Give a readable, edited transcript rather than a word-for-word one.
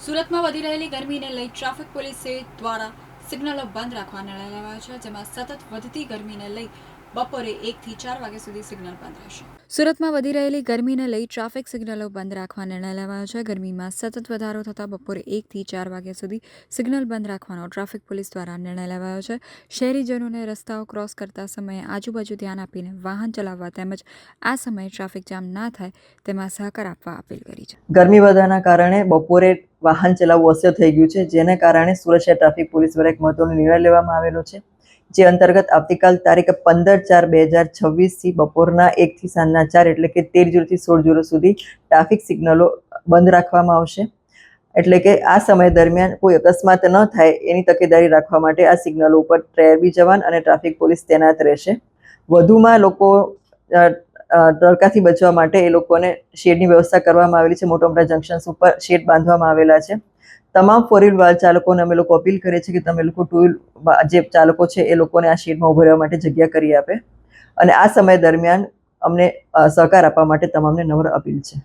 સુરતમાં વધી રહેલી ગરમીને લઈ ટ્રાફિક પોલીસ દ્વારા સિગ્નલો બંધ રાખવા નિર્ણય લેવાયો છે, જેમાં સતત વધતી ગરમીને લઈ બપોરે 1 થી 4 વાગ્યા સુધી સિગ્નલ બંધ રહેશે. સુરતમાં વધી રહેલી ગરમીને લઈ ટ્રાફિક સિગ્નલો બંધ રાખવા નિર્ણય લેવાયો છે. ગરમીમાં સતત વધારો થતાં બપોરે 1 થી 4 વાગ્યા સુધી સિગ્નલ બંધ રાખવાનો ટ્રાફિક પોલીસ દ્વારા નિર્ણય લેવાયો છે. શહેરીજનોને રસ્તાઓ ક્રોસ કરતા સમયે આજુબાજુ ધ્યાન આપીને વાહન ચલાવવા તેમજ આ સમયે ટ્રાફિક જામ ના થાય તેમાં સહકાર આપવા અપીલ કરી છે. ગરમી વધવાના કારણે બપોરે વાહન ચલાવવું અસહ્ય થઈ ગયું છે, જેને કારણે સુરત શહેર ટ્રાફિક પોલીસ દ્વારા એક મહત્વનો નિર્ણય લેવામાં આવેલો છે, જે અંતર્ગત આવતીકાલ તારીખ 15/4/2026 બપોરના 1 થી સાંજના 4 એટલે કે 13 થી 16 સુધી ટ્રાફિક સિગ્નલો બંધ રાખવામાં આવશે. એટલે કે આ સમય દરમિયાન કોઈ અકસ્માત ન થાય એની તકેદારી રાખવા માટે આ સિગ્નલો ઉપર ટ્રાફિક જવાન અને ટ્રાફિક પોલીસ તૈનાત રહેશે. વધુમાં લોકો તડકાથી બચવા માટે એ લોકોને શેડની વ્યવસ્થા કરવામાં આવેલી છે. મોટા મોટા જંકશન્સ ઉપર શેડ બાંધવામાં આવેલા છે. તમામ ફોર વ્હીલ વાહન ચાલકોને અમે લોકો અપીલ કરીએ છીએ કે તમે લોકો ટુ વ્હીલ જે ચાલકો છે એ લોકોને આ શેડમાં ઉભા રહેવા માટે જગ્યા કરી આપે અને આ સમય દરમિયાન અમને સહકાર આપવા માટે તમામને નમ્ર અપીલ છે.